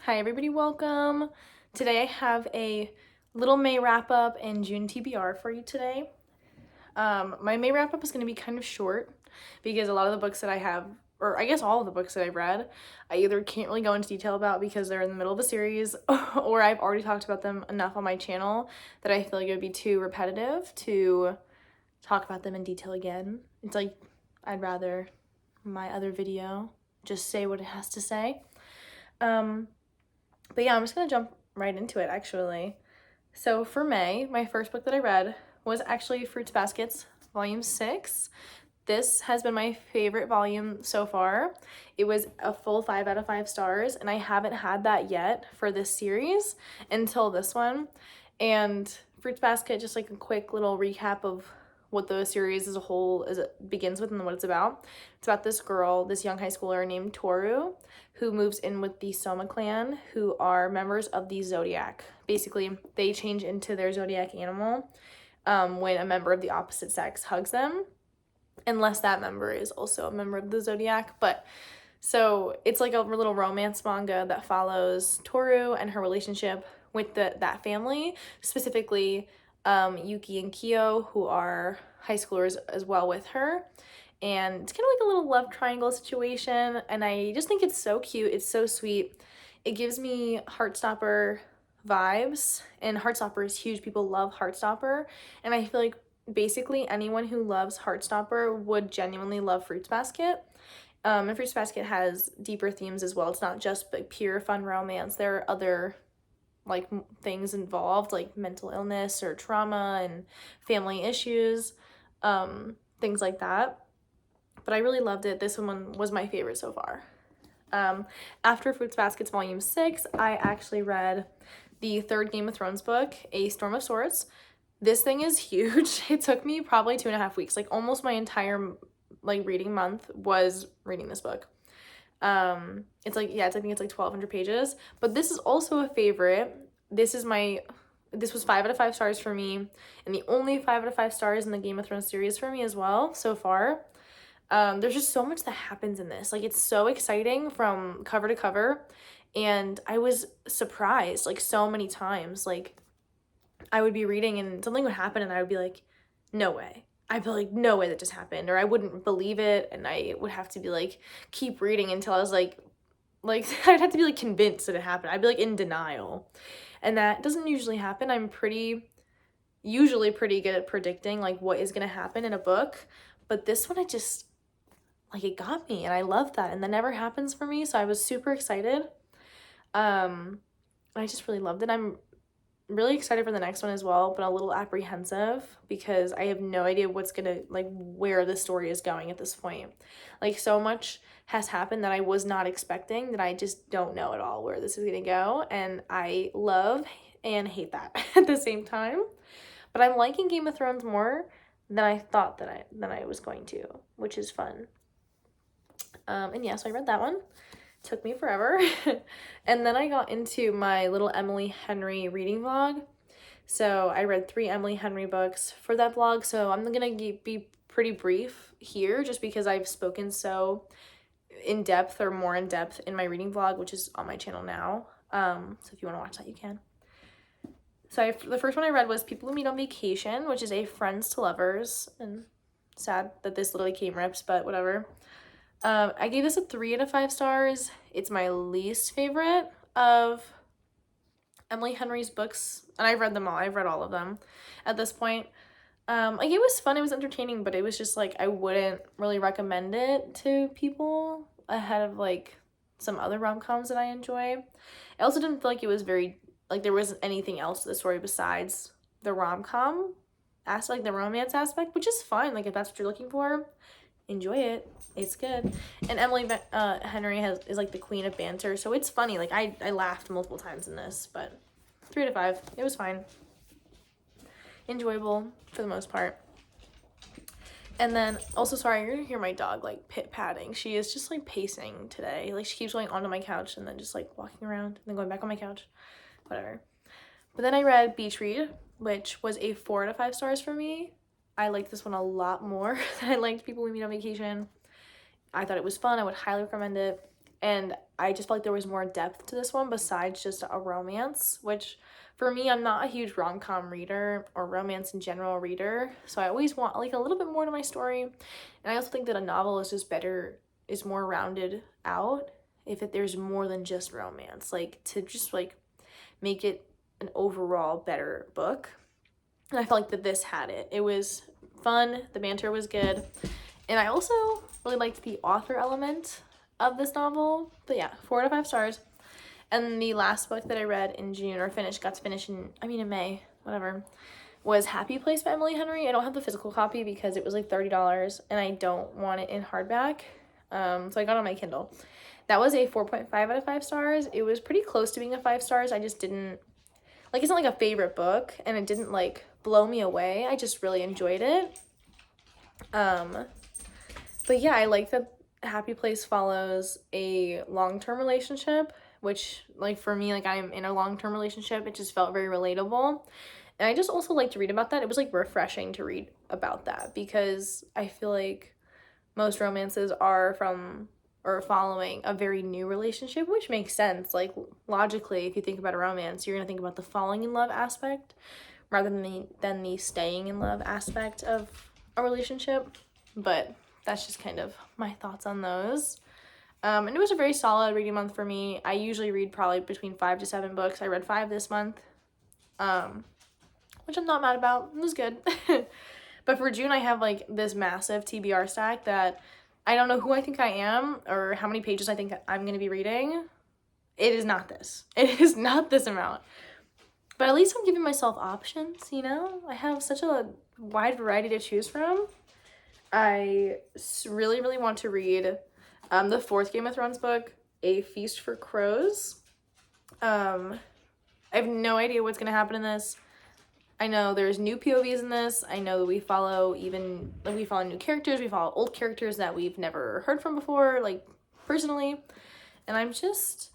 Hi everybody, welcome. Today I have a little May wrap up and June TBR for you today. My May wrap up is going to be kind of short because a lot of the books that I have, or I guess all of the books that I've read, I either can't really go into detail about because they're in the middle of a series or I've already talked about them enough on my channel that I feel like it would be too repetitive to talk about them in detail again. It's like I'd rather my other video just say what it has to say. But yeah, I'm just gonna jump right into it actually. So for May, my first book that I read was actually Fruits Baskets, Volume 6. This has been my favorite volume so far. It was a full 5 out of 5 stars, and I haven't had that yet for this series until this one. And Fruits Basket, just like a quick little recap of what the series as a whole begins with and what it's about. It's about this girl, this young high schooler named Toru, who moves in with the Soma clan, who are members of the Zodiac. Basically, they change into their Zodiac animal when a member of the opposite sex hugs them, unless that member is also a member of the Zodiac. But so it's like a little romance manga that follows Toru and her relationship with that family, specifically Yuki and Kyo, who are high schoolers as well with her. And it's kind of like a little love triangle situation, and I just think it's so cute. It's so sweet. It gives me Heartstopper vibes, and Heartstopper is huge. People love Heartstopper, and I feel like basically anyone who loves Heartstopper would genuinely love Fruits Basket. And Fruits Basket has deeper themes as well. It's not just like pure fun romance. There are other like things involved, like mental illness or trauma and family issues, things like that. But I really loved it. This one was my favorite so far. After Fruits Baskets Volume 6, I actually read the third Game of Thrones book, A Storm of Swords. This thing is huge. It took me probably 2.5 weeks. Like almost my entire reading month was reading this book. It's like, yeah, I think it's like 1,200 pages. But this is also a favorite. This was 5 out of 5 stars for me, and the only 5 out of 5 stars in the Game of Thrones series for me as well so far. There's just so much that happens in this. Like, it's so exciting from cover to cover, and I was surprised like so many times. Like, I would be reading and something would happen and I would be like, no way. I'd be like, no way that just happened, or I wouldn't believe it, and I would have to be like, keep reading until I was like I'd have to be like convinced that it happened. I'd be like in denial, and that doesn't usually happen. I'm usually pretty good at predicting like what is gonna happen in a book, but this one, it got me, and I love that, and that never happens for me, so I was super excited. I just really loved it. I'm really excited for the next one as well, but a little apprehensive because I have no idea where the story is going at this point. Like, so much has happened that I was not expecting, that I just don't know at all where this is gonna go, and I love and hate that at the same time. But I'm liking Game of Thrones more than I thought that I was going to, which is fun. And yeah, so I read that one. Took me forever. And then I got into my little Emily Henry reading vlog. So I read 3 Emily Henry books for that vlog. So I'm gonna be pretty brief here just because I've spoken so in depth or more in depth in my reading vlog, which is on my channel now. So if you want to watch that, you can. So the first one I read was People Who Meet on Vacation, which is a friends to lovers, and sad that this literally came ripped, but whatever. I gave this a 3 out of 5 stars. It's my least favorite of Emily Henry's books, and I've read them all. I've read all of them at this point. It was fun, it was entertaining, but it was just like I wouldn't really recommend it to people ahead of like some other rom-coms that I enjoy. I also didn't feel like it was very, like, there wasn't anything else to the story besides the rom-com aspect, the romance aspect, which is fine. Like, if that's what you're looking for, enjoy it. It's good. And Emily Henry is like the queen of banter, so it's funny. Like, I laughed multiple times in this, but 3 out of 5. It was fine. Enjoyable for the most part. And then also, sorry, you're gonna hear my dog like pit-patting. She is just like pacing today. Like, she keeps going onto my couch and then just like walking around and then going back on my couch. Whatever. But then I read Beach Read, which was a 4 out of 5 stars for me. I liked this one a lot more than I liked People We Meet on Vacation. I thought it was fun. I would highly recommend it. and I just felt like there was more depth to this one besides just a romance, which for me, I'm not a huge rom-com reader or romance in general reader, so I always want like a little bit more to my story. And I also think that a novel is just better, is more rounded out if there's more than just romance, like to just like make it an overall better book. And I felt like that this had it. It was fun, the banter was good, and I also really liked the author element of this novel. But yeah, 4 out of 5 stars. And the last book that I read in June, or got to finish in May, whatever, was Happy Place by Emily Henry. I don't have the physical copy because it was like $30 and I don't want it in hardback. So I got it on my Kindle. That was a 4.5 out of 5 stars. It was pretty close to being a 5 stars. I just didn't, like, it's not like a favorite book, and it didn't like blow me away. I just really enjoyed it. But yeah, I like that Happy Place follows a long-term relationship, which, like, for me, like, I'm in a long-term relationship. It just felt very relatable. And I just also like to read about that. It was like refreshing to read about that, because I feel like most romances are from or following a very new relationship, which makes sense. Like, logically, if you think about a romance, you're gonna think about the falling in love aspect rather than the staying in love aspect of a relationship. But that's just kind of my thoughts on those. And it was a very solid reading month for me. I usually read probably between 5 to 7 books. I read 5 this month, which I'm not mad about. It was good. But for June, I have like this massive TBR stack that I don't know who I think I am or how many pages I think I'm going to be reading. It is not this. It is not this amount. But at least I'm giving myself options, you know? I have such a wide variety to choose from. I really, really want to read the 4th Game of Thrones book, A Feast for Crows. I have no idea what's going to happen in this. I know there's new POVs in this. I know that we follow new characters. We follow old characters that we've never heard from before, like, personally. And I'm just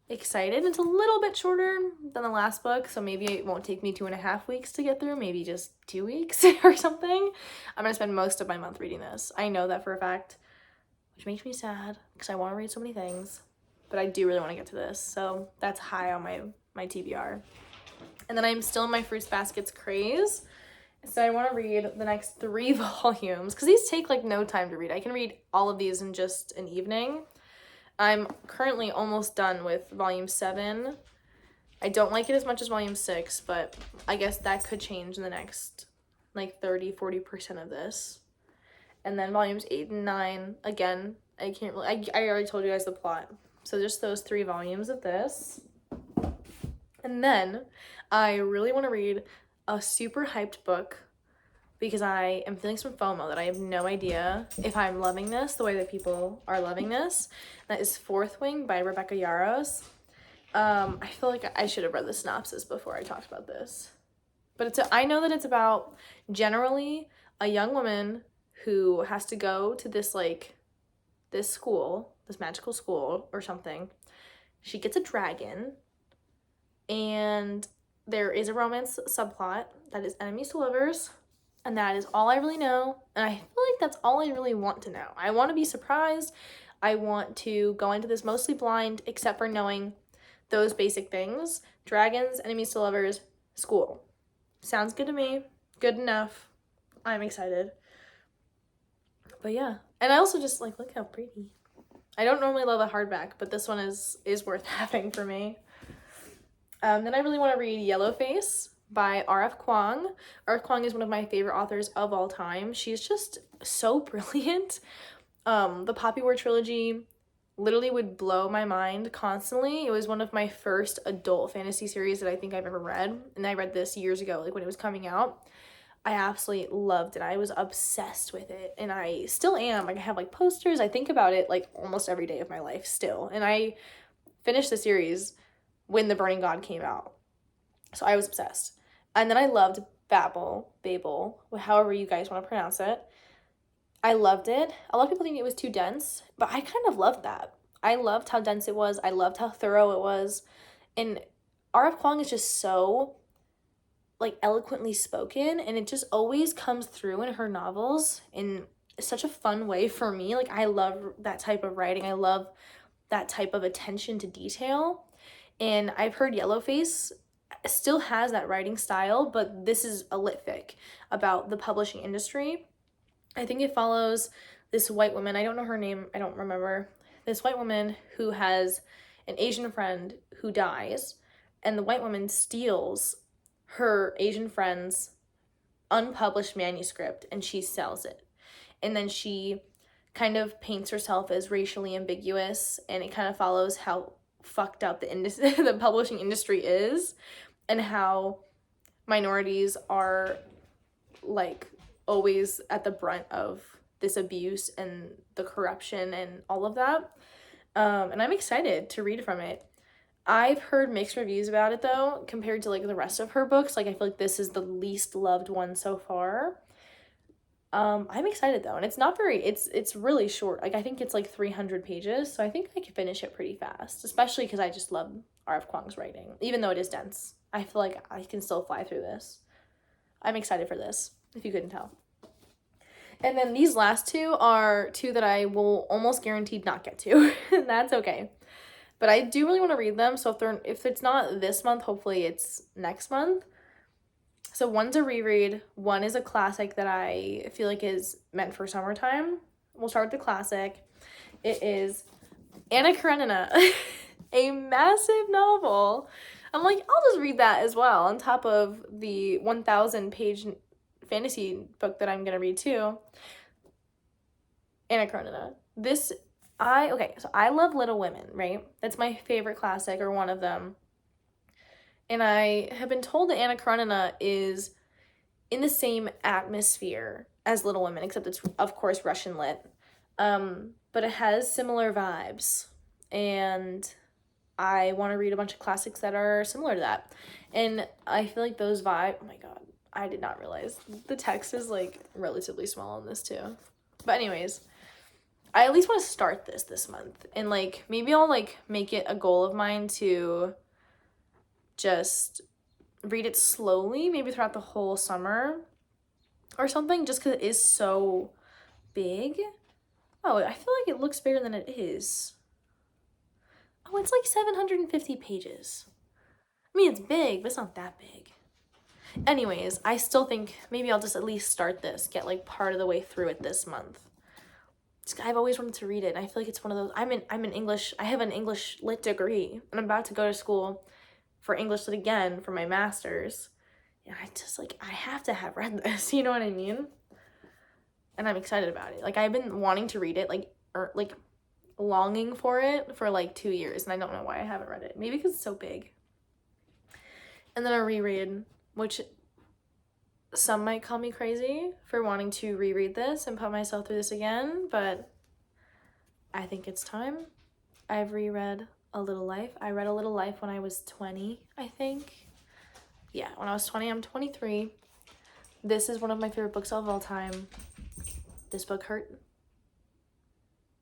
excited. It's a little bit shorter than the last book, so maybe it won't take me 2.5 weeks to get through, maybe just 2 weeks or something. I'm gonna spend most of my month reading this. I know that for a fact, which makes me sad because I want to read so many things, but I do really want to get to this, so that's high on my TBR. And then I'm still in my Fruits Baskets craze, so I want to read the next 3 volumes, because these take like no time to read. I can read all of these in just an evening. I'm currently almost done with volume 7. I don't like it as much as volume 6, but I guess that could change in the next like 30-40% of this. And then volumes 8 and 9, again, I can't really, I already told you guys the plot. So just those 3 volumes of this. And then I really want to read a super hyped book, because I am feeling some FOMO that I have no idea if I'm loving this the way that people are loving this. That is Fourth Wing by Rebecca Yarros. I feel like I should have read the synopsis before I talked about this. But I know that it's about generally a young woman who has to go to this school, this magical school or something. She gets a dragon, and there is a romance subplot that is enemies to lovers. And that is all I really know. And I feel like that's all I really want to know. I want to be surprised. I want to go into this mostly blind, except for knowing those basic things. Dragons, enemies to lovers, school. Sounds good to me. Good enough. I'm excited. But yeah. And I also just like, look how pretty. I don't normally love a hardback, but this one is worth having for me. Then I really want to read Yellowface by R.F. Kuang. R.F. Kuang is one of my favorite authors of all time. She's just so brilliant. The Poppy War trilogy literally would blow my mind constantly. It was one of my first adult fantasy series that I think I've ever read, and I read this years ago, like when it was coming out. I absolutely loved it. I was obsessed with it, and I still am. Like, I have like posters. I think about it like almost every day of my life still, and I finished the series when The Burning God came out, so I was obsessed. And then I loved Babel, however you guys want to pronounce it. I loved it. A lot of people think it was too dense, but I kind of loved that. I loved how dense it was. I loved how thorough it was. And R.F. Kuang is just so like eloquently spoken, and it just always comes through in her novels in such a fun way for me. Like, I love that type of writing. I love that type of attention to detail. And I've heard Yellowface still has that writing style, but this is a lit fic about the publishing industry. I think it follows this white woman, I don't know her name, I don't remember, this white woman who has an Asian friend who dies, and the white woman steals her Asian friend's unpublished manuscript and she sells it. And then she kind of paints herself as racially ambiguous, and it kind of follows how fucked up the publishing industry is, and how minorities are like always at the brunt of this abuse and the corruption and all of that. And I'm excited to read from it. I've heard mixed reviews about it though, compared to like the rest of her books. Like I feel like this is the least loved one so far. I'm excited though, and it's not very, it's really short. Like I think it's like 300 pages, so I think I could finish it pretty fast, especially because I just love R.F. Kuang's writing. Even though it is dense, I feel like I can still fly through this. I'm excited for this, if you couldn't tell. And then these last two are two that I will almost guaranteed not get to, and that's okay. But I do really want to read them, so if it's not this month, hopefully it's next month. So one's a reread, one is a classic that I feel like is meant for summertime. We'll start with the classic. It is Anna Karenina, a massive novel. I'm like, I'll just read that as well on top of the 1,000 page fantasy book that I'm going to read too. Anna Karenina. So I love Little Women, right? That's my favorite classic, or one of them. And I have been told that Anna Karenina is in the same atmosphere as Little Women, except it's, of course, Russian lit. But it has similar vibes. And I want to read a bunch of classics that are similar to that. And I feel like those vibes, oh my god, I did not realize. The text is, like, relatively small on this, too. But anyways, I at least want to start this month. And, like, maybe I'll, like, make it a goal of mine to just read it slowly, maybe throughout the whole summer or something, just because it is so big. Oh, I feel like it looks bigger than it is. Oh, it's like 750 pages. I mean, it's big, but it's not that big. Anyways, I still think maybe I'll just at least start this, get like part of the way through it this month. I've always wanted to read it, and I feel like it's one of those, I have an English lit degree, and I'm about to go to school for English lit again for my master's. And I have to have read this, you know what I mean? And I'm excited about it. Like, I've been wanting to read it, like longing for it for like 2 years, and I don't know why I haven't read it. Maybe because it's so big. And then a reread, which some might call me crazy for wanting to reread this and put myself through this again, but I think it's time. I've reread A Little Life. I read A Little Life when I was 20, I think. Yeah, when I was 20, I'm 23. This is one of my favorite books of all time. This book hurt.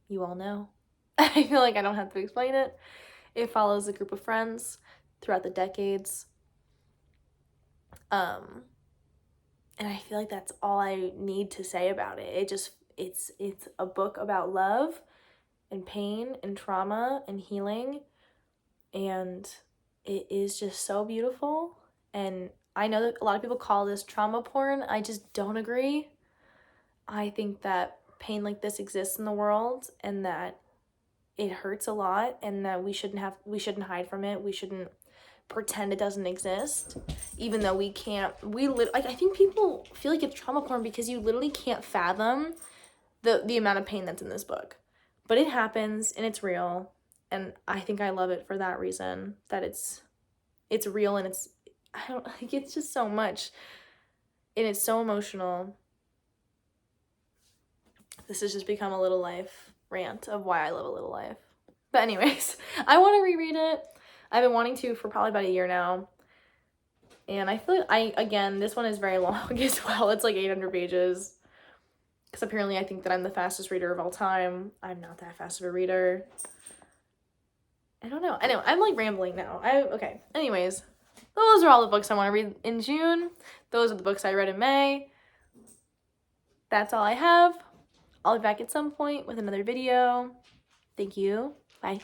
You all know. I feel like I don't have to explain it. It follows a group of friends throughout the decades. And I feel like that's all I need to say about it. It's a book about love and pain and trauma and healing, and it is just so beautiful. And I know that a lot of people call this trauma porn. I just don't agree. I think that pain like this exists in the world, and that it hurts a lot, and that we shouldn't hide from it. We shouldn't pretend it doesn't exist, even though we can't. I think people feel like it's trauma porn because you literally can't fathom the amount of pain that's in this book. But it happens, and it's real, and I think I love it for that reason, that it's real, and it's just so much, and it's so emotional. This has just become a Little Life rant of why I love A Little Life. But anyways, I want to reread it. I've been wanting to for probably about a year now. And I feel like this one is very long as well. It's like 800 pages. Because apparently I think that I'm the fastest reader of all time. I'm not that fast of a reader. I don't know. I know, I'm like rambling now. Okay. Anyways, those are all the books I want to read in June. Those are the books I read in May. That's all I have. I'll be back at some point with another video. Thank you Bye.